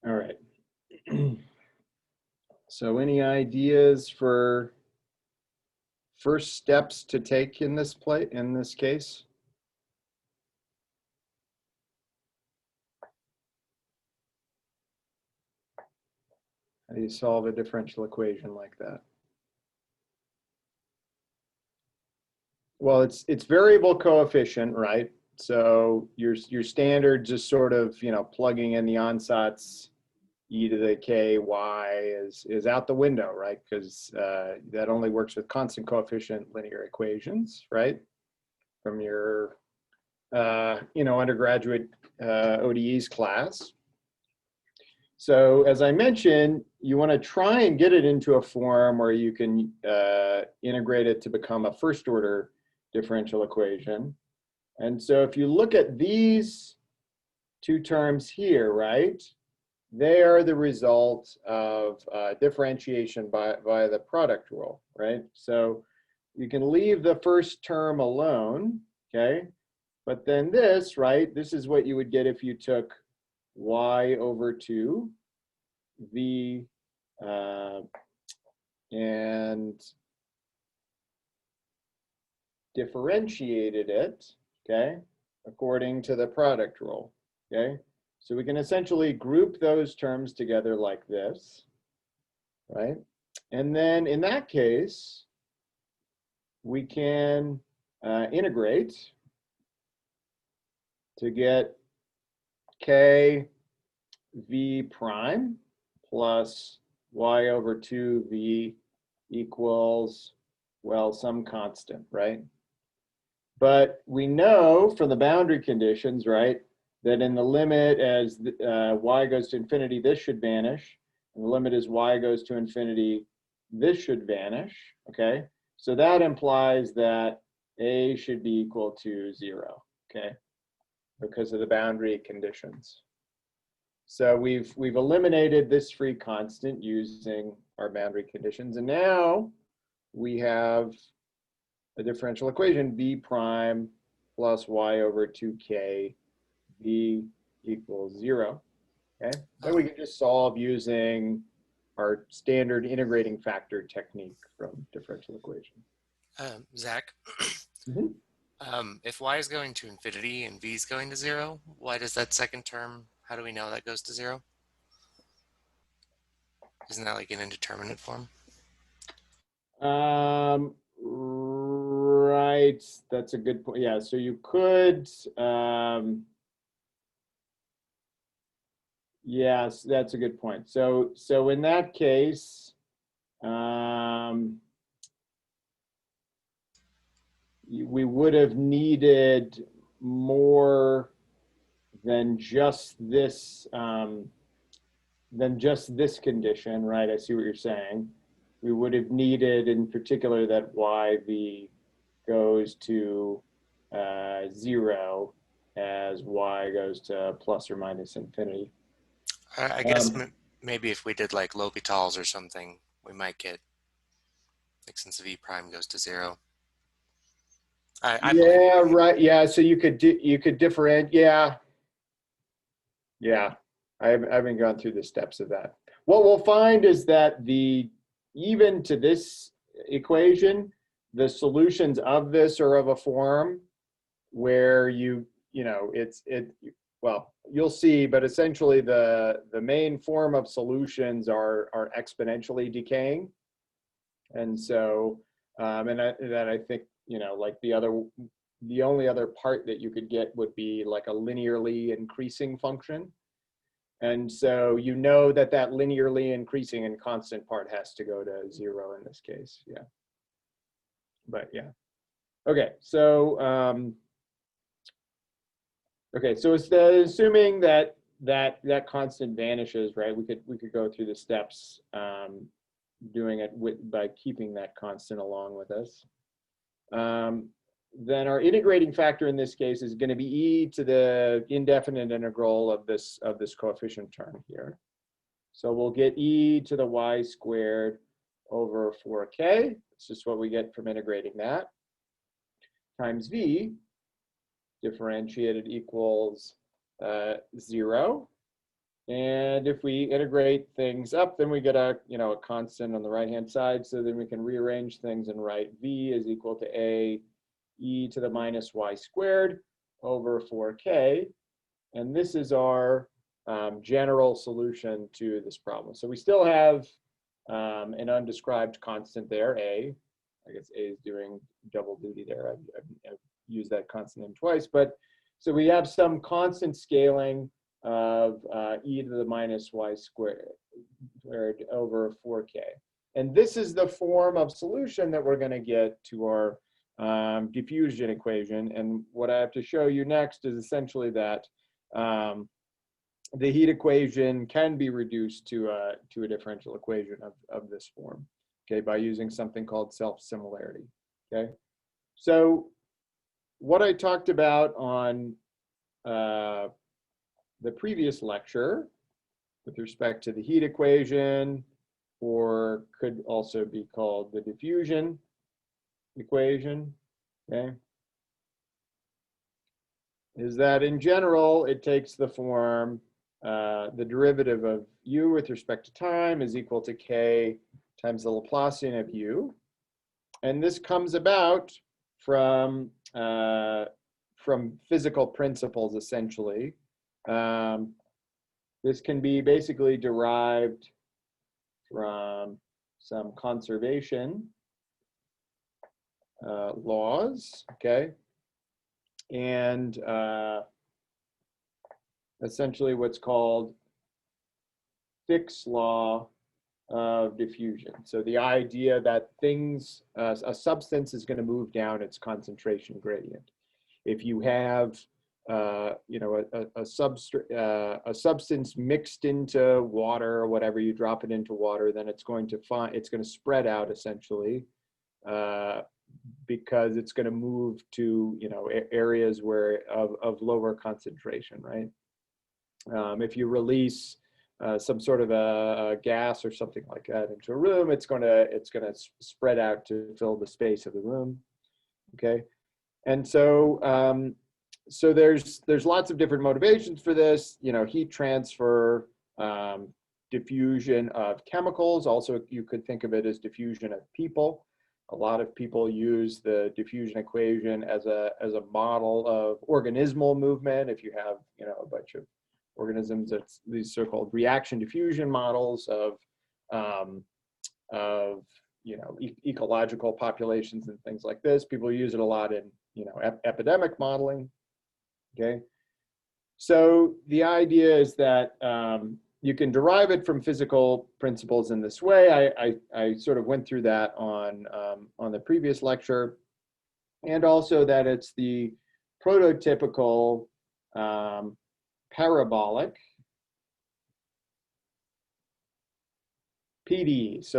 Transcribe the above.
All right. So any ideas for first steps to take in this case? How do you solve a differential equation like that? Well, it's variable coefficient, right? So your standard just sort of, you know, plugging in the ansatz e to the k y is out the window, right? Because that only works with constant coefficient linear equations, right? From your you know, undergraduate ODEs class. So as I mentioned, you want to try and get it into a form where you can integrate it to become a first order differential equation. And so if you look at these two terms here, right, they are the result of differentiation via the product rule, right? So you can leave the first term alone, okay? But then this, right, this is what you would get if you took y over 2 v and differentiated it, okay, according to the product rule, okay? So we can essentially group those terms together like this, right? And then in that case, we can integrate to get k v prime plus y over 2v equals, well, some constant, right? But we know from the boundary conditions, right, that in the limit as y goes to infinity, this should vanish. And the limit as y goes to infinity, this should vanish, okay? So that implies that a should be equal to 0, okay, because of the boundary conditions. So we've eliminated this free constant using our boundary conditions, and now we have a differential equation, v prime plus y over 2k v equals 0. Okay, then we can just solve using our standard integrating factor technique from differential equation. Zach, if y is going to infinity and v is going to 0, why does that second term, how do we know that goes to 0? Isn't that like an indeterminate form? Right, that's a good point. Yeah, so you could, yes, that's a good point. So in that case, we would have needed more than just this condition, right? I see what you're saying. We would have needed, in particular, that yv goes to 0 as y goes to plus or minus infinity. I guess maybe if we did like L'Hopital's or something, we might get, like, since v prime goes to 0. I yeah, right. Yeah, so you could differentiate. Yeah. I haven't gone through the steps of that. What we'll find is that even to this equation, the solutions of this are of a form where well, you'll see, but essentially the main form of solutions are exponentially decaying. And so, and that I think, you know, like the only other part that you could get would be like a linearly increasing function. And so you know that linearly increasing and constant part has to go to 0 in this case. Yeah. But yeah. Okay. So so it's assuming that constant vanishes, right? We could go through the steps doing it by keeping that constant along with us. Then our integrating factor in this case is going to be e to the indefinite integral of this coefficient term here. So we'll get e to the y squared over 4k. It's just what we get from integrating that, times v differentiated equals 0. And if we integrate things up, then we get a, a constant on the right-hand side. So then we can rearrange things and write v is equal to a e to the minus y squared over 4k. And this is our general solution to this problem. So we still have an undescribed constant there, a. I guess a is doing double duty there. I've used that constant name twice. But so we have some constant scaling of e to the minus y squared over 4k. And this is the form of solution that we're going to get to our diffusion equation. And what I have to show you next is essentially that the heat equation can be reduced to a differential equation of this form, okay, by using something called self-similarity, okay? So what I talked about on the previous lecture with respect to the heat equation, or could also be called the diffusion equation, okay, is that in general, it takes the form, the derivative of u with respect to time is equal to k times the Laplacian of u. And this comes about from physical principles, essentially. This can be basically derived from some conservation laws, okay? And essentially what's called Fick's law of diffusion. So the idea that things, a substance is going to move down its concentration gradient. If you have, a substance mixed into water or whatever, you drop it into water, then it's going to spread out essentially, because it's going to move to, areas where of lower concentration, right? If you release some sort of a gas or something like that into a room, it's going to spread out to fill the space of the room. Okay, and so so there's lots of different motivations for this. Heat transfer, diffusion of chemicals. Also, you could think of it as diffusion of people. A lot of people use the diffusion equation as a model of organismal movement. If you have a bunch of organisms, it's these so-called reaction diffusion models of ecological populations and things like this. People use it a lot in epidemic modeling. Okay, so the idea is that you can derive it from physical principles in this way. I sort of went through that on the previous lecture, and also that it's the prototypical parabolic PDE. So